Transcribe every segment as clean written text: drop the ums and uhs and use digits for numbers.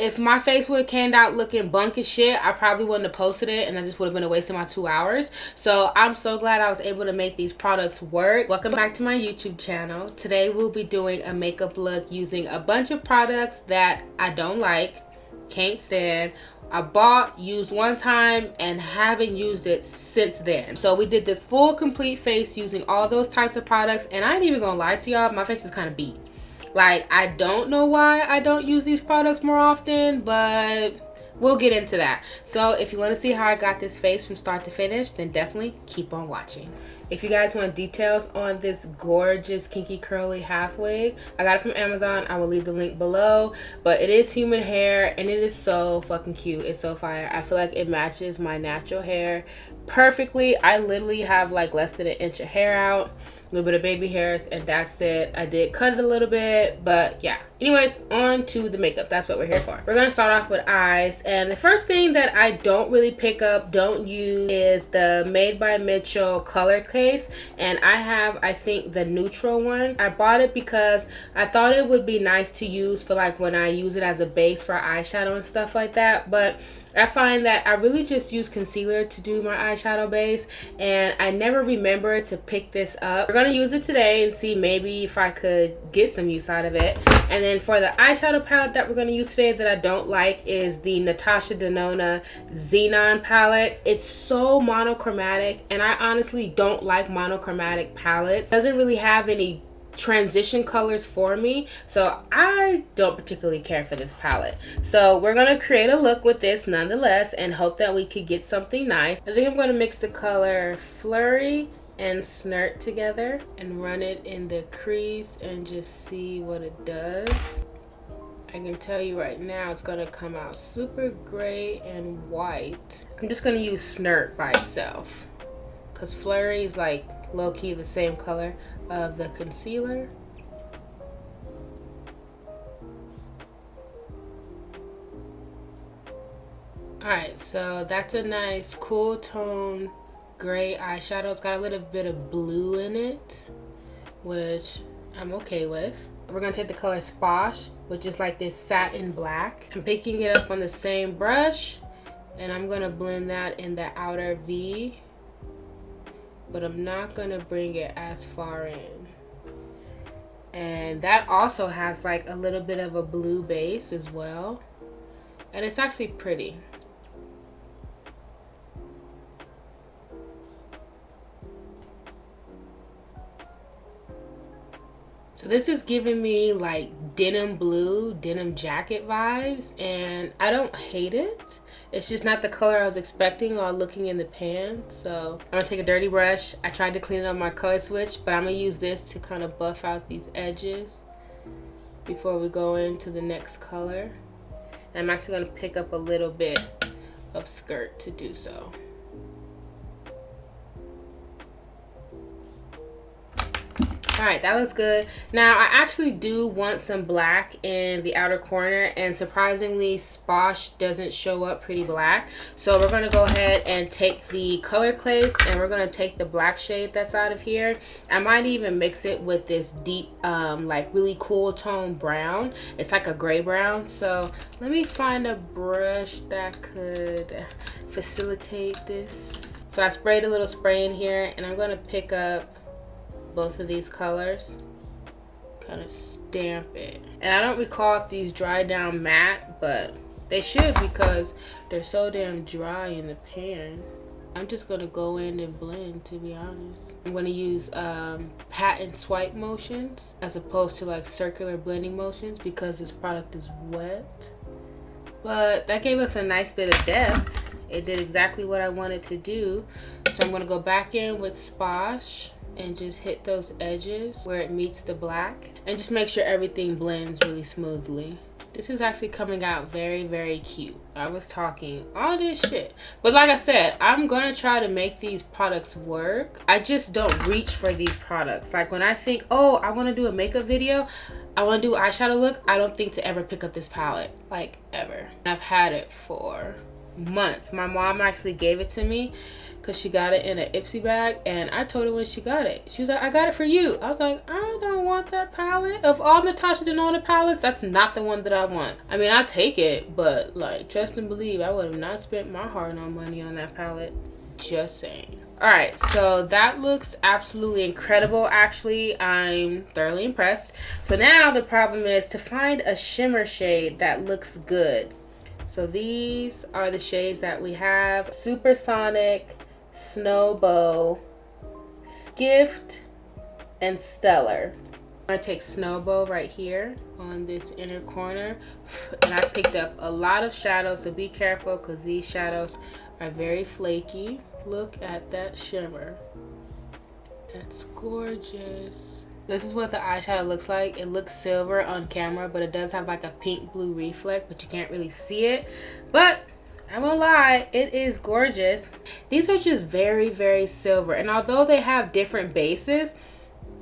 if my face would have came out looking bunk as shit, I probably wouldn't have posted it, and that just would have been a waste of my 2 hours. So I'm so glad I was able to make these products work. Welcome back to my YouTube channel. Today we'll be doing a makeup look using a bunch of products that I don't like, can't stand, I bought, used one time, and haven't used it since then. So we did the full complete face using all those types of products, and I ain't even gonna lie to y'all, my face is kind of beat. Like, I don't know why I don't use these products more often, but we'll get into that. So if you want to see how I got this face from start to finish, then definitely keep on watching. If you guys want details on this gorgeous kinky curly half wig, I got it from Amazon. I will leave the link below. But it is human hair, and it is so fucking cute. It's so fire. I feel like it matches my natural hair perfectly. I literally have like less than an inch of hair out, a little bit of baby hairs, and that's it. I did cut it a little bit, but yeah. Anyways, on to the makeup. That's what we're here for. We're gonna start off with eyes, and the first thing that I don't really pick up, don't use, is the Made by Mitchell color case, and I have, I think, the neutral one. I bought it because I thought it would be nice to use for like when I use it as a base for eyeshadow and stuff like that, but I find that I really just use concealer to do my eyeshadow base, and I never remember to pick this up. We're gonna use it today and see maybe if I could get some use out of it. And then for the eyeshadow palette that we're gonna use today that I don't like is the Natasha Denona Xenon palette. It's so monochromatic, and I honestly don't like monochromatic palettes. It doesn't really have any transition colors for me, so I don't particularly care for this palette. So we're gonna create a look with this nonetheless and hope that we could get something nice. I think I'm gonna mix the color Flurry and Snert together and run it in the crease and just see what it does. I can tell you right now it's gonna come out super gray and white. I'm just gonna use Snert by itself because Flurry is like low-key the same color of the concealer. Alright, so that's a nice cool tone gray eyeshadow. It's got a little bit of blue in it, which I'm okay with. We're gonna take the color Sposh, which is like this satin black. I'm picking it up on the same brush, and I'm gonna blend that in the outer V, but I'm not gonna bring it as far in. And that also has like a little bit of a blue base as well, and it's actually pretty. So this is giving me like denim blue, denim jacket vibes, and I don't hate it. It's just not the color I was expecting while looking in the pan. So I'm gonna take a dirty brush. I tried to clean up my color switch, but I'm gonna use this to kind of buff out these edges before we go into the next color. And I'm actually gonna pick up a little bit of skirt to do so. All right, that looks good. Now I actually do want some black in the outer corner, and surprisingly Sposh doesn't show up pretty black. So we're gonna go ahead and take the color place, and we're gonna take the black shade that's out of here. I might even mix it with this deep like really cool tone brown. It's like a gray brown. So let me find a brush that could facilitate this. So I sprayed a little spray in here, and I'm gonna pick up both of these colors, kind of stamp it. And I don't recall if these dry down matte, but they should because they're so damn dry in the pan. I'm just gonna go in and blend, to be honest. I'm gonna use pat and swipe motions as opposed to like circular blending motions because this product is wet. But that gave us a nice bit of depth. It did exactly what I wanted to do. So I'm gonna go back in with Sposh and just hit those edges where it meets the black, and just make sure everything blends really smoothly. This is actually coming out very, very cute. I was talking all this shit, but like I said, I'm gonna try to make these products work. I just don't reach for these products. Like when I think, oh, I want to do a makeup video, I want to do eyeshadow look, I don't think to ever pick up this palette, like ever. I've had it for months. My mom actually gave it to me because she got it in an Ipsy bag, and I told her when she got it. She was like, I got it for you. I was like, I don't want that palette. Of all Natasha Denona palettes, that's not the one that I want. I mean, I'll take it, but like, trust and believe, I would have not spent my hard-earned money on that palette. Just saying. All right, so that looks absolutely incredible. Actually, I'm thoroughly impressed. So now the problem is to find a shimmer shade that looks good. So these are the shades that we have: Supersonic, Snowbow, Skift, and Stellar. I'm gonna take Snowbow right here on this inner corner, and I picked up a lot of shadows, so be careful because these shadows are very flaky. Look at that shimmer. That's gorgeous. This is what the eyeshadow looks like. It looks silver on camera, but it does have like a pink blue reflect, but you can't really see it. But I won't lie, it is gorgeous. These are just very, very silver. And although they have different bases,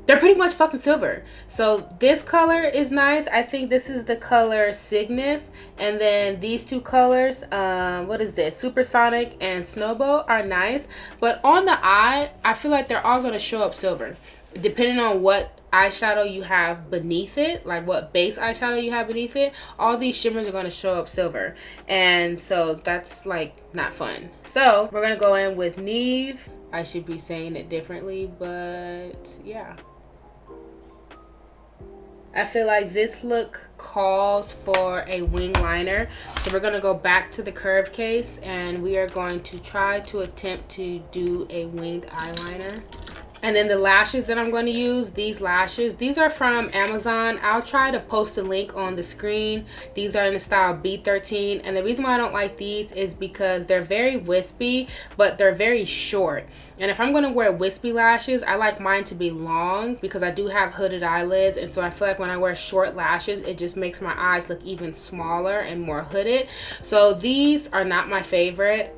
they're pretty much fucking silver. So this color is nice. I think this is the color Cygnus. And then these two colors, what is this? Supersonic and Snowbow are nice. But on the eye, I feel like they're all gonna show up silver. Depending on what eyeshadow you have beneath it, like what base eyeshadow you have beneath it, all these shimmers are going to show up silver, and so that's like not fun. So we're going to go in with Neve. I should be saying it differently, but yeah, I feel like this look calls for a wing liner, so we're going to go back to the curved case and we are going to try to attempt to do a winged eyeliner. And then the lashes that I'm going to use, these lashes, these are from Amazon. I'll try to post a link on the screen. These are in the style B13. And the reason why I don't like these is because they're very wispy, but they're very short. And if I'm going to wear wispy lashes, I like mine to be long because I do have hooded eyelids. And so I feel like when I wear short lashes, it just makes my eyes look even smaller and more hooded. So these are not my favorite.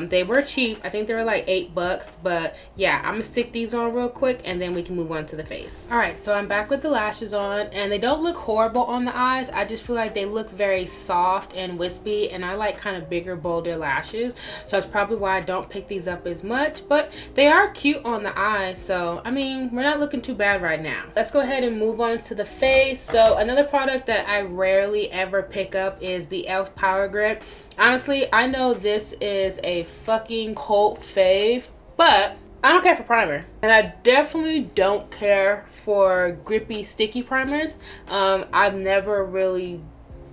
They were cheap. I think they were like $8, but yeah, I'm gonna stick these on real quick and then we can move on to the face. All right, so I'm back with the lashes on and they don't look horrible on the eyes. I just feel like they look very soft and wispy, and I like kind of bigger, bolder lashes. So that's probably why I don't pick these up as much, but they are cute on the eyes. So, I mean, we're not looking too bad right now. Let's go ahead and move on to the face. So another product that I rarely ever pick up is the e.l.f. Power Grip. Honestly, I know this is a fucking cult fave, but I don't care for primer. And I definitely don't care for grippy, sticky primers. I've never really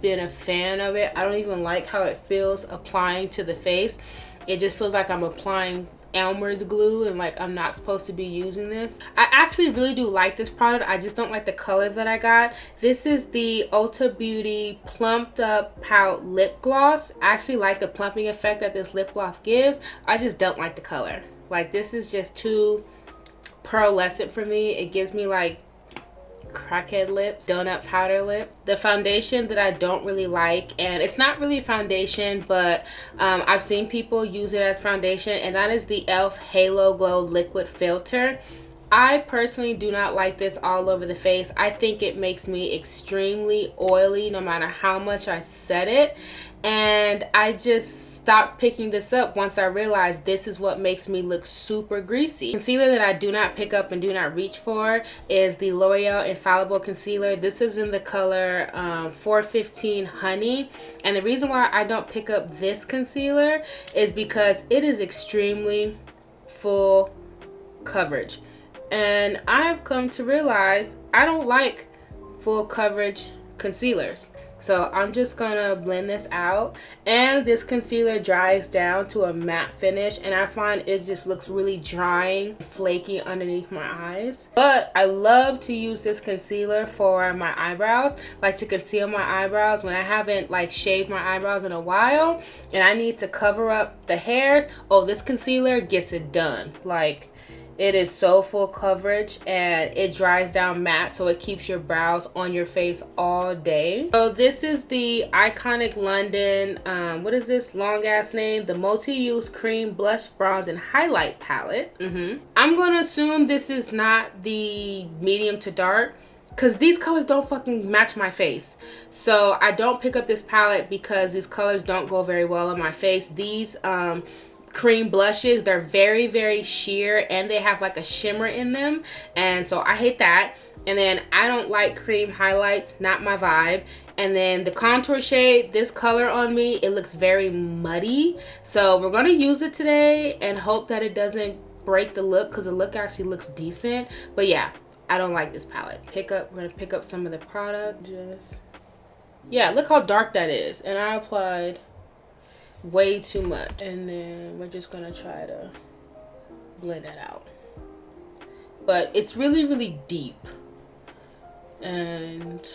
been a fan of it. I don't even like how it feels applying to the face. It just feels like I'm applying Elmer's glue and like I'm not supposed to be using this. I actually really do like this product. I just don't like the color that I got. This is the Ulta Beauty Plumped Up Pout Lip Gloss. I actually like the plumping effect that this lip gloss gives. I just don't like the color. Like, this is just too pearlescent for me. It gives me like crackhead lips, donut powder lip. The foundation that I don't really like, and it's not really a foundation, but I've seen people use it as foundation, and that is the e.l.f. Halo Glow Liquid Filter. I personally do not like this all over the face. I think it makes me extremely oily no matter how much I set it, and I just stopped picking this up once I realized this is what makes me look super greasy. Concealer that I do not pick up and do not reach for is the L'Oreal Infallible Concealer. This is in the color 415 Honey, and the reason why I don't pick up this concealer is because it is extremely full coverage, and I've come to realize I don't like full coverage concealers. So I'm just gonna blend this out, and this concealer dries down to a matte finish, and I find it just looks really drying, flaky underneath my eyes. But I love to use this concealer for my eyebrows, like to conceal my eyebrows when I haven't like shaved my eyebrows in a while and I need to cover up the hairs. Oh, this concealer gets it done. Like, it is so full coverage and it dries down matte, so it keeps your brows on your face all day. So this is the Iconic London, what is this long ass name? The Multi-Use Cream Blush, Bronze, and Highlight Palette. I'm going to assume this is not the medium to dark. because these colors don't fucking match my face. So I don't pick up this palette because these colors don't go very well on my face. These cream blushes, they're very, very sheer, and they have like a shimmer in them, and so I hate that. And then I don't like cream highlights, not my vibe. And then the contour shade, this color on me, it looks very muddy. So we're gonna use it today and hope that it doesn't break the look, because the look actually looks decent. But yeah, I don't like this palette. We're gonna pick up some of the product. Yeah, look how dark that is. And I applied way too much. And then we're just gonna try to blend that out. But it's really, really deep. And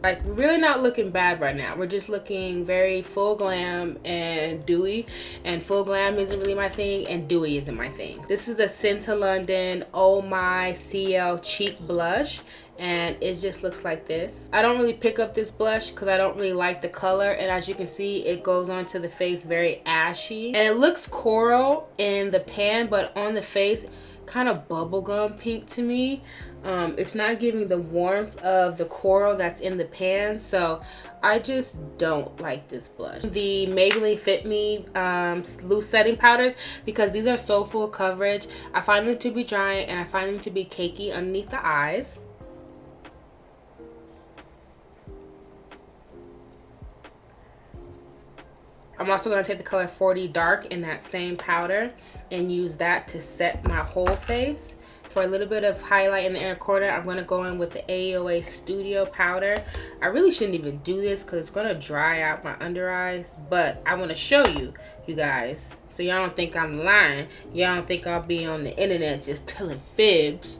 like, we're really not looking bad right now. We're just looking very full glam and dewy. And full glam isn't really my thing, and dewy isn't my thing. This is the Cinta London Oh My CL Cheek Blush. And it just looks like this. I don't really pick up this blush because I don't really like the color. And as you can see, it goes onto the face very ashy. And it looks coral in the pan, but on the face, kind of bubblegum pink to me. It's not giving the warmth of the coral that's in the pan, so I just don't like this blush. The Maybelline Fit Me loose setting powders, because these are so full coverage. I find them to be dry and I find them to be cakey underneath the eyes. I'm also going to take the color 40 Dark in that same powder and use that to set my whole face. For a little bit of highlight in the inner corner, I'm going to go in with the AOA Studio powder. I really shouldn't even do this because it's going to dry out my under eyes, but I want to show you guys, so y'all don't think I'm lying. Y'all don't think I'll be on the internet just telling fibs.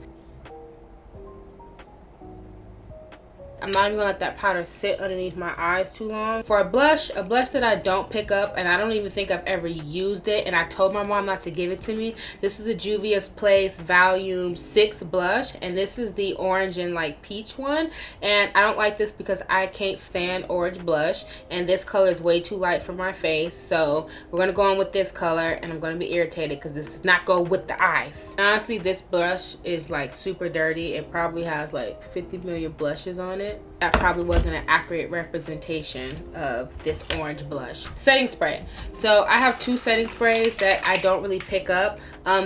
I'm not even gonna let that powder sit underneath my eyes too long. For a blush that I don't pick up, and I don't even think I've ever used it, and I told my mom not to give it to me. This is the Juvia's Place Volume 6 blush, and this is the orange and like peach one. And I don't like this because I can't stand orange blush, and this color is way too light for my face. So we're gonna go in with this color, and I'm gonna be irritated because this does not go with the eyes. Honestly, this blush is like super dirty. It probably has like 50 million blushes on it. That probably wasn't an accurate representation of this orange blush. Setting spray. So I have two setting sprays that I don't really pick up.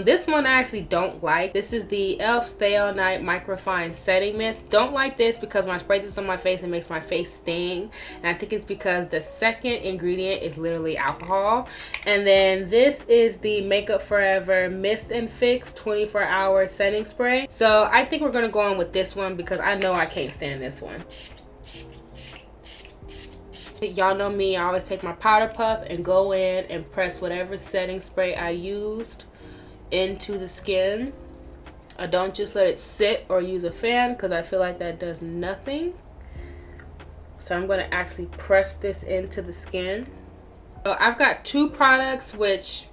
This one I actually don't like. This is the e.l.f. Stay All Night Microfine Setting Mist. Don't like this because when I spray this on my face, it makes my face sting. And I think it's because the second ingredient is literally alcohol. And then this is the Makeup Forever Mist and Fix 24-hour setting spray. So I think we're gonna go on with this one because I know I can't stand this one. Y'all know me, I always take my powder puff and go in and press whatever setting spray I used into the skin. I don't just let it sit or use a fan because I feel like that does nothing. So I'm going to actually press this into the skin. So I've got two products which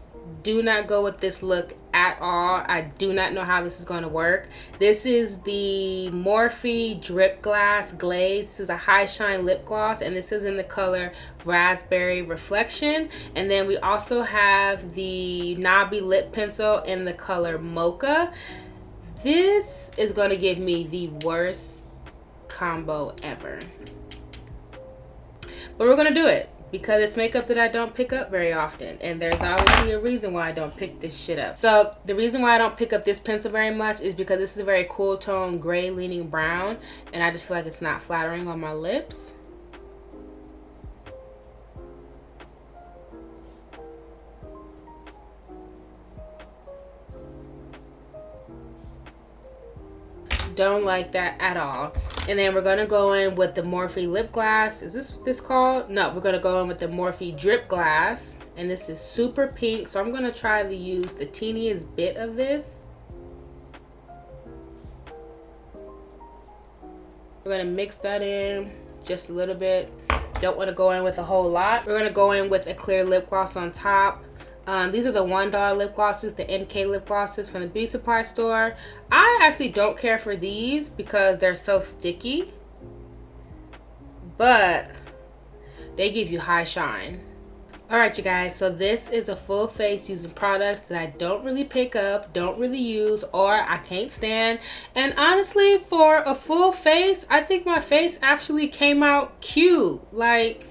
do not go with this look at all. I do not know how this is going to work. This is the Morphe Drip Glass Glaze. This is a high shine lip gloss, and this is in the color Raspberry Reflection. And then we also have the Knobby Lip Pencil in the color Mocha. This is going to give me the worst combo ever, but we're going to do it because it's makeup that I don't pick up very often, and there's obviously a reason why I don't pick this shit up. So the reason why I don't pick up this pencil very much is because this is a very cool tone gray leaning brown, and I just feel like it's not flattering on my lips. Don't like that at all. And then we're gonna go in with the Morphe lip glass. Is this what this called? No, we're gonna go in with the Morphe Drip Glass, and this is super pink. So I'm gonna try to use the teeniest bit of this. We're gonna mix that in just a little bit. Don't want to go in with a whole lot. We're gonna go in with a clear lip gloss on top. These are the $1 lip glosses, the NK lip glosses from the beauty supply store. I actually don't care for these because they're so sticky, but they give you high shine. Alright you guys, so this is a full face using products that I don't really pick up, don't really use, or I can't stand. And honestly, for a full face, I think my face actually came out cute. Like,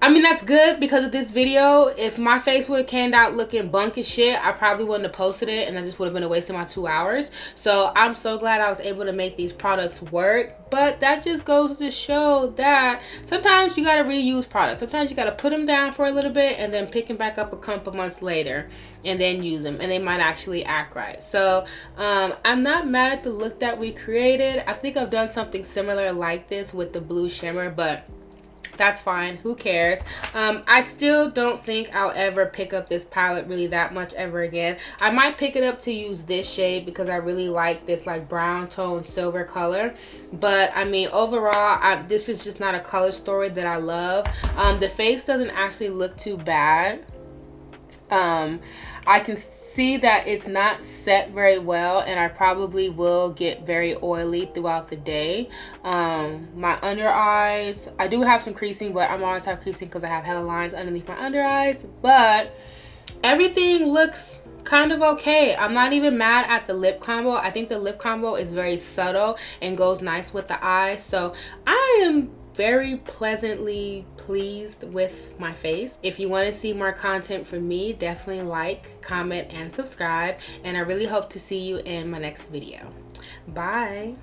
I mean, that's good because of this video. If my face would have came out looking bunk as shit, I probably wouldn't have posted it, and that just would have been a waste of my 2 hours. So I'm so glad I was able to make these products work. But that just goes to show that sometimes you gotta reuse products. Sometimes you gotta put them down for a little bit and then pick them back up a couple months later and then use them, and they might actually act right. So I'm not mad at the look that we created. I think I've done something similar like this with the blue shimmer, but that's fine, who cares. I still don't think I'll ever pick up this palette really that much ever again. I might pick it up to use this shade because I really like this like brown tone silver color, but I mean overall this is just not a color story that I love. The face doesn't actually look too bad. I can see that it's not set very well, and I probably will get very oily throughout the day. My under eyes, I do have some creasing, but I'm always have creasing because I have hella lines underneath my under eyes, but everything looks kind of okay. I'm not even mad at the lip combo. I think the lip combo is very subtle and goes nice with the eyes, so I am very pleasantly pleased with my face. If you want to see more content from me, definitely like, comment, and subscribe, and I really hope to see you in my next video. Bye.